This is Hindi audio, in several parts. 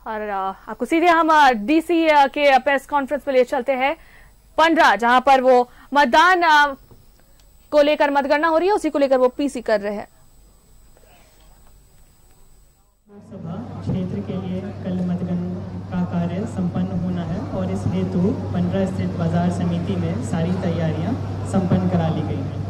और आपको सीधे हम डीसी के प्रेस कॉन्फ्रेंस पे ले चलते हैं पंडरा, जहां पर वो मतदान को लेकर मतगणना हो रही है, उसी को लेकर वो पीसी कर रहे हैं। लोकसभा क्षेत्र के लिए कल मतगणना का कार्य संपन्न होना है और इस हेतु पंडरा स्थित बाजार समिति में सारी तैयारियां संपन्न करा ली गई हैं।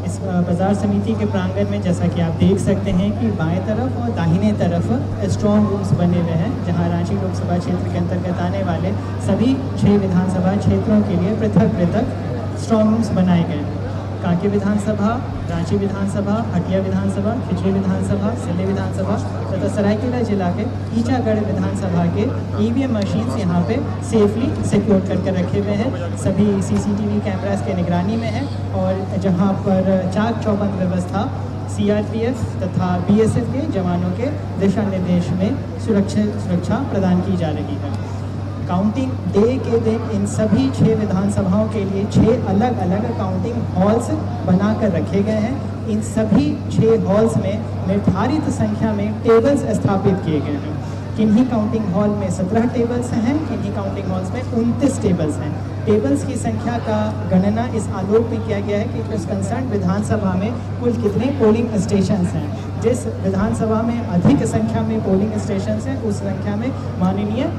इस बाजार समिति के प्रांगण में जैसा कि आप देख सकते हैं कि बाएं तरफ और दाहिने तरफ स्ट्रॉन्ग रूम्स बने हुए हैं, जहां रांची लोकसभा क्षेत्र के अंतर्गत आने वाले सभी 6 विधानसभा क्षेत्रों के लिए पृथक पृथक स्ट्रॉन्ग रूम्स बनाए गए हैं। कांके विधानसभा, रांची विधानसभा, हटिया विधानसभा, खिचड़ी विधानसभा, सिल्ले विधानसभा तथा सरायकेला जिला के ईचागढ़ विधानसभा के ईवीएम मशीन्स यहाँ पे सेफली सिक्योर करके रखे हुए हैं। सभी सीसीटीवी कैमरास के निगरानी में है और जहाँ पर चाक चौबंद व्यवस्था सीआरपीएफ तथा बीएसएफ के जवानों के दिशा निर्देश में सुरक्षा प्रदान की जा रही है। काउंटिंग डे के दिन इन सभी 6 विधानसभाओं के लिए 6 अलग अलग काउंटिंग हॉल्स बनाकर रखे गए हैं। इन सभी 6 हॉल्स में निर्धारित संख्या में टेबल्स स्थापित किए गए हैं। किन्हीं काउंटिंग हॉल में 17 टेबल्स हैं, किन्हीं काउंटिंग हॉल्स में 29 टेबल्स हैं। टेबल्स की संख्या का गणना इस आलोक में किया गया है कि उस कंसर्न विधानसभा में कुल कितने पोलिंग स्टेशंस हैं। जिस विधानसभा में अधिक संख्या में पोलिंग स्टेशंस हैं, उस संख्या में माननीय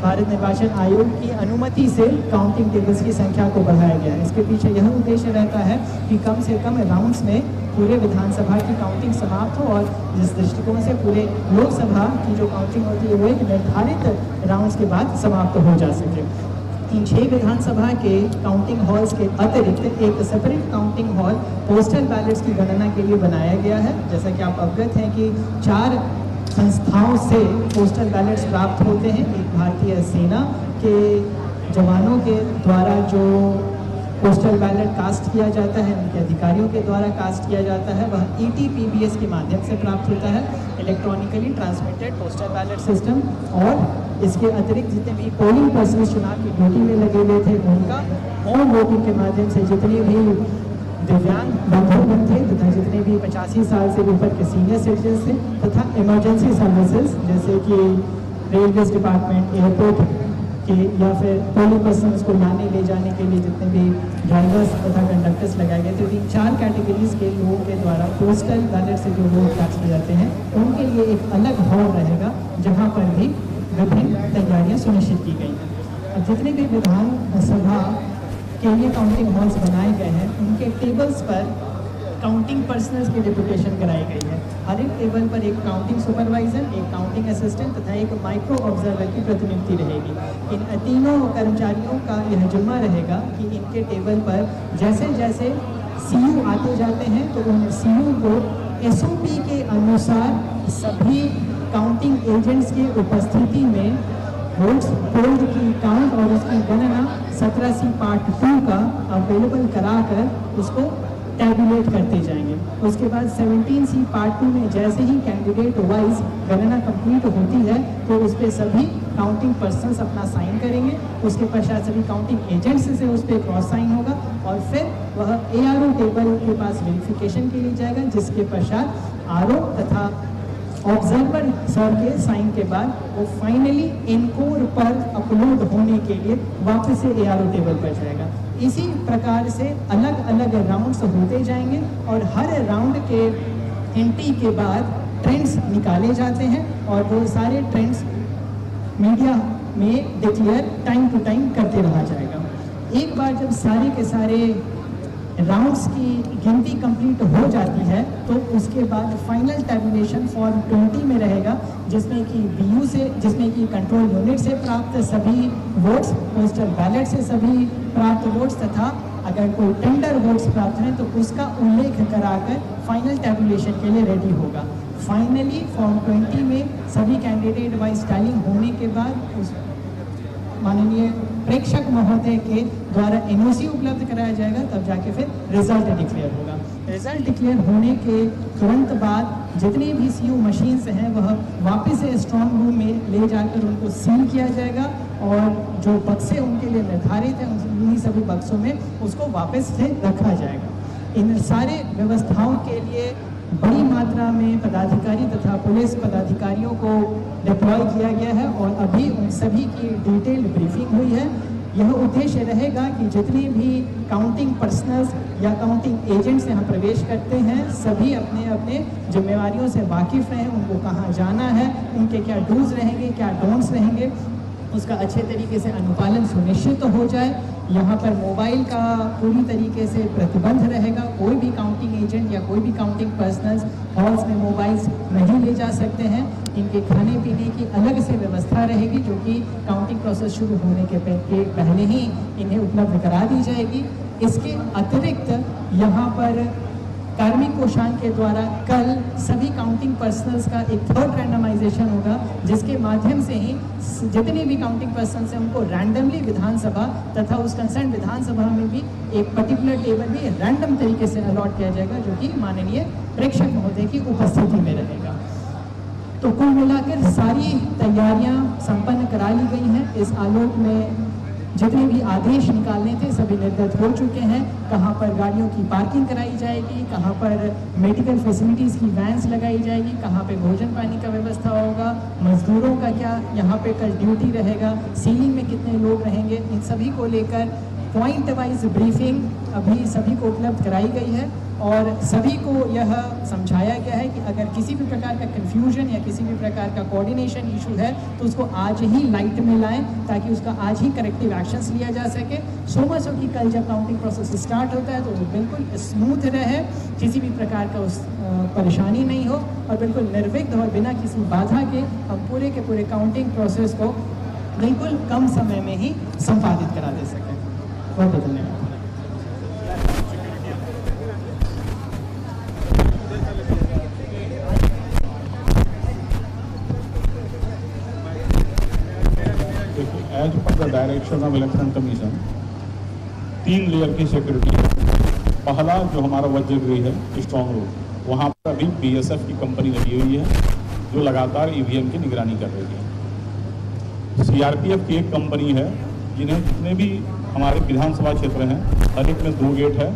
भारत निर्वाचन आयोग की अनुमति से काउंटिंग टेबल्स की संख्या को बढ़ाया गया है। इसके पीछे यह उद्देश्य रहता है कि कम से कम राउंड्स में पूरे विधानसभा की काउंटिंग समाप्त हो और जिस दृष्टिकोण से पूरे लोकसभा की जो काउंटिंग होती है वो एक निर्धारित राउंड्स के बाद समाप्त हो जा सके। इन 6 विधानसभा के काउंटिंग हॉल्स के अतिरिक्त एक separate counting hall postal ballets की गणना के लिए बनाया गया है। जैसा कि आप अवगत हैं कि 4 संस्थाओं से पोस्टल बैलेट्स प्राप्त होते हैं। एक भारतीय सेना के जवानों के द्वारा जो पोस्टल बैलेट कास्ट किया जाता है, उनके अधिकारियों के द्वारा कास्ट किया जाता है, वह ETPBS के माध्यम से प्राप्त होता है, electronically transmitted postal ballot system. और इसके अतिरिक्त जितने भी पोलिंग पर्सन चुनाव की ड्यूटी में लगे हुए थे, उनका होम वोटिंग के माध्यम से जितने भी दिव्यांग बंधुगण थे तथा जितने भी 85 साल से ऊपर के सीनियर सिटीजन थे तथा इमरजेंसी सर्विसेज जैसे कि रेलवे डिपार्टमेंट, एयरपोर्ट के या फिर पोलिंग पर्सन्स को लाने ले जाने के लिए जितने भी ड्राइवर्स तथा कंडक्टर्स लगाए गए थे, इन 4 कैटेगरीज के लोगों के द्वारा पोस्टल बैलेट से जो वोट कास्ट किए जाते हैं, उनके लिए एक अलग हॉल रहेगा जहाँ पर भी विभिन्न तैयारियाँ सुनिश्चित की गई हैं। अब जितने भी विधानसभा के लिए काउंटिंग हॉल्स बनाए गए हैं, उनके टेबल्स पर काउंटिंग पर्सनल्स की डिप्यूटेशन कराई गई है। हर एक टेबल पर एक काउंटिंग सुपरवाइजर, एक काउंटिंग असिस्टेंट तथा एक माइक्रो ऑब्जर्वर की प्रतिनियुक्ति रहेगी। इन तीनों कर्मचारियों का यह जिम्मा रहेगा कि इनके टेबल पर जैसे जैसे CU आते जाते हैं तो उन CU को SOP के अनुसार सभी काउंटिंग एजेंट्स की उपस्थिति में वोट्स पोल्ड की काउंट और उसकी गणना 17C पार्ट 2 का अवेलेबल कराकर उसको टैबुलेट करते जाएंगे। उसके बाद 17C पार्ट 2 में जैसे ही कैंडिडेट वाइज गणना कंप्लीट होती है तो उस पर सभी काउंटिंग पर्सन्स अपना साइन करेंगे। उसके पश्चात सभी काउंटिंग एजेंट्स से उस पर क्रॉस साइन होगा और फिर वह ARO टेबल के पास वेरिफिकेशन के लिए जाएगा, जिसके पश्चात RO तथा ऑब्जर्वर सर के साइन के बाद वो फाइनली इनकोर पर अपलोड होने के लिए वापस से ARO टेबल पर जाएगा। इसी प्रकार से अलग अलग राउंड्स होते जाएंगे और हर राउंड के एंट्री के बाद ट्रेंड्स निकाले जाते हैं और वो सारे ट्रेंड्स मीडिया में डिक्लेयर टाइम टू टाइम करते रहा जाएगा। एक बार जब सारे के सारे राउंड्स की गिनती कंप्लीट हो जाती है तो उसके बाद फाइनल टैबुलेशन फॉर्म 20 में रहेगा, जिसमें कि BU से, जिसमें कि कंट्रोल यूनिट से प्राप्त सभी वोट्स, पोस्टल बैलेट से सभी प्राप्त वोट्स तथा अगर कोई टेंडर वोट्स प्राप्त हैं तो उसका उल्लेख कराकर फाइनल टैबुलेशन के लिए रेडी होगा। फाइनली फॉर्म 20 में सभी कैंडिडेट वाइज टैलिंग होने के बाद उस माननीय प्रेक्षक महोदय के द्वारा NOC उपलब्ध कराया जाएगा, तब जाके फिर रिजल्ट डिक्लेयर होगा। रिजल्ट डिक्लेयर होने के तुरंत बाद जितनी भी CU मशीन्स हैं वह वापस से स्ट्रॉन्ग रूम में ले जाकर उनको सील किया जाएगा और जो बक्से उनके लिए निर्धारित हैं उन्हीं सभी बक्सों में उसको वापस से रखा जाएगा। इन सारे व्यवस्थाओं के लिए बड़ी मात्रा में पदाधिकारी तथा पुलिस पदाधिकारियों को डिप्लॉय किया गया है और अभी उन सभी की डिटेल ब्रीफिंग हुई है। यह उद्देश्य रहेगा कि जितने भी काउंटिंग पर्सनल्स या काउंटिंग एजेंट्स यहाँ प्रवेश करते हैं सभी अपने अपने जिम्मेवारियों से वाकिफ़ रहें, उनको कहाँ जाना है, उनके क्या डूज रहेंगे, क्या डोंट्स रहेंगे, उसका अच्छे तरीके से अनुपालन सुनिश्चित हो जाए। यहाँ पर मोबाइल का पूरी तरीके से प्रतिबंध रहेगा। कोई भी काउंटिंग एजेंट या कोई भी काउंटिंग पर्सनल्स हॉल्स में मोबाइल्स नहीं ले जा सकते हैं। इनके खाने पीने की अलग से व्यवस्था रहेगी जो कि काउंटिंग प्रोसेस शुरू होने के पहले ही इन्हें उपलब्ध करा दी जाएगी। इसके अतिरिक्त यहाँ पर कार्मिक कोषांग के द्वारा कल सभी काउंटिंग पर्सनल्स का एक थर्ड रैंडमाइजेशन होगा जिसके माध्यम से ही जितने भी काउंटिंग पर्सनल्स हैं उनको रैंडमली विधानसभा तथा उस कंसर्न विधानसभा में भी एक पर्टिकुलर टेबल भी रैंडम तरीके से अलॉट किया जाएगा जो कि माननीय प्रेक्षक महोदय की उपस्थिति में रहेगा। तो कुल मिलाकर सारी तैयारियां संपन्न करा ली गई हैं। इस आलोक में जितने भी आदेश निकालने थे सभी निर्गत हो चुके हैं। कहाँ पर गाड़ियों की पार्किंग कराई जाएगी, कहाँ पर मेडिकल फैसिलिटीज़ की वैन्स लगाई जाएगी, कहाँ पे भोजन पानी का व्यवस्था होगा, मजदूरों का क्या यहाँ पे कल ड्यूटी रहेगा, सीलिंग में कितने लोग रहेंगे, इन सभी को लेकर पॉइंट वाइज ब्रीफिंग अभी सभी को उपलब्ध कराई गई है और सभी को यह समझाया गया है कि अगर किसी भी प्रकार का कन्फ्यूजन या किसी भी प्रकार का कोऑर्डिनेशन इशू है तो उसको आज ही लाइट में लाएं ताकि उसका आज ही करेक्टिव एक्शंस लिया जा सके। सो मच हो कि कल जब काउंटिंग प्रोसेस स्टार्ट होता है तो वो बिल्कुल स्मूथ रहे, किसी भी प्रकार का उस परेशानी नहीं हो और बिल्कुल निर्विघ्न और बिना किसी बाधा के हम पूरे के पूरे काउंटिंग प्रोसेस को बिल्कुल कम समय में ही संपादित करा दे सकें। बहुत बहुत धन्यवाद। As per the direction of election commission 3 layer की सिक्योरिटी है। पहला जो हमारा वज्रगृह है स्ट्रॉन्ग रूम, वहाँ पर अभी BSF की कंपनी लगी हुई है जो लगातार EVM की निगरानी कर रही है। CRPF की एक कंपनी है जिन्हें जितने भी हमारे विधानसभा क्षेत्र हैं हर एक में 2 गेट है।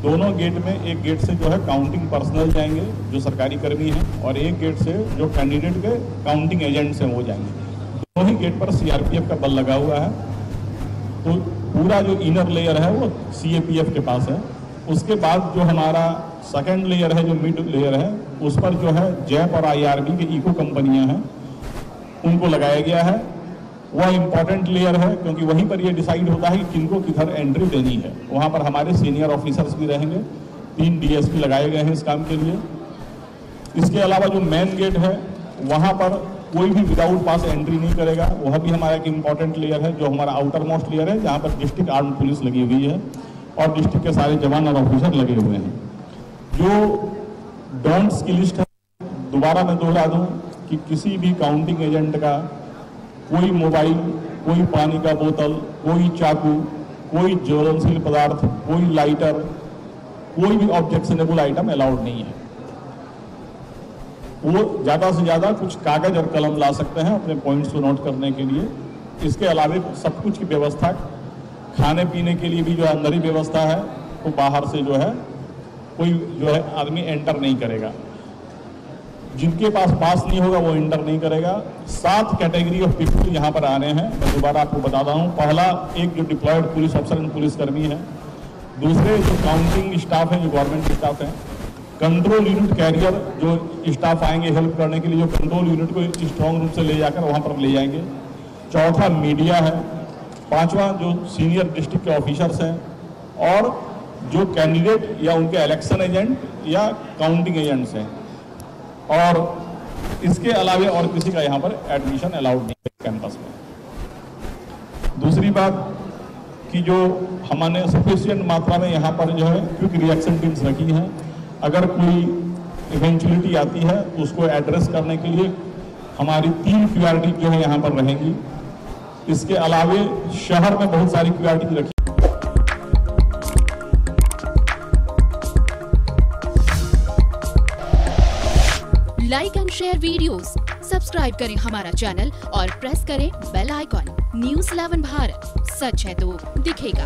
दोनों गेट में एक गेट से जो है काउंटिंग पर्सनल जाएंगे जो सरकारी कर्मी हैं और एक गेट से जो कैंडिडेट के काउंटिंग एजेंट्स हैं वो जाएंगे। दोनों ही गेट पर CRPF का बल लगा हुआ है। तो पूरा जो इनर लेयर है वो CAPF के पास है। उसके बाद जो हमारा सेकेंड लेयर है, जो मिड लेयर है, उस पर जो है जैप और IRB की इको कंपनियां हैं उनको लगाया गया है। वह इम्पॉर्टेंट लेयर है क्योंकि वहीं पर ये डिसाइड होता है कि किनको किधर एंट्री देनी है। वहाँ पर हमारे सीनियर ऑफिसर्स भी रहेंगे, 3 DSP लगाए गए हैं इस काम के लिए। इसके अलावा जो मेन गेट है वहाँ पर कोई भी विदाउट पास एंट्री नहीं करेगा। वह भी हमारा एक इम्पॉर्टेंट लेयर है जो हमारा आउटर मोस्ट लेयर है जहाँ पर डिस्ट्रिक्ट आर्म पुलिस लगी हुई है और डिस्ट्रिक्ट के सारे जवान और ऑफिसर लगे हुए हैं। जो डोंट्स की लिस्ट है दोबारा मैं दोहरा दूँ कि किसी भी काउंटिंग एजेंट का कोई मोबाइल, कोई पानी का बोतल, कोई चाकू, कोई ज्वलनशील पदार्थ, कोई लाइटर, कोई भी ऑब्जेक्शनेबल आइटम अलाउड नहीं है। वो ज़्यादा से ज़्यादा कुछ कागज और कलम ला सकते हैं अपने पॉइंट्स को नोट करने के लिए। इसके अलावा सब कुछ की व्यवस्था, खाने पीने के लिए भी जो अंदर ही व्यवस्था है, तो बाहर से जो है कोई जो है आदमी एंटर नहीं करेगा। जिनके पास नहीं होगा वो एंटर नहीं करेगा। 7 कैटेगरी ऑफ पीपल यहाँ पर आने हैं। मैं दोबारा आपको बता रहा हूँ। पहला एक जो डिप्लॉयड पुलिस ऑफिसर एंड पुलिसकर्मी है, दूसरे जो काउंटिंग स्टाफ है जो गवर्नमेंट स्टाफ है, कंट्रोल यूनिट कैरियर जो स्टाफ आएंगे हेल्प करने के लिए, जो कंट्रोल यूनिट को स्ट्रॉन्ग रूम से ले जाकर वहाँ पर ले जाएंगे। चौथा मीडिया है। 5वां जो सीनियर डिस्ट्रिक्ट के ऑफिसर्स हैं और जो कैंडिडेट या उनके इलेक्शन एजेंट या काउंटिंग एजेंट्स हैं। और इसके अलावा और किसी का यहाँ पर एडमिशन अलाउड नहीं है कैंपस में। दूसरी बात कि जो हमने सफिशिएंट मात्रा में यहाँ पर जो है क्विक रिएक्शन टीम्स रखी हैं। अगर कोई इवेंचुअलिटी आती है तो उसको एड्रेस करने के लिए हमारी 3 QRT जो है यहाँ पर रहेंगी। इसके अलावा शहर में बहुत सारी QRT रखी। Like and share videos, subscribe करें हमारा चैनल और प्रेस करें बेल आइकॉन। News 11 भारत, सच है तो दिखेगा।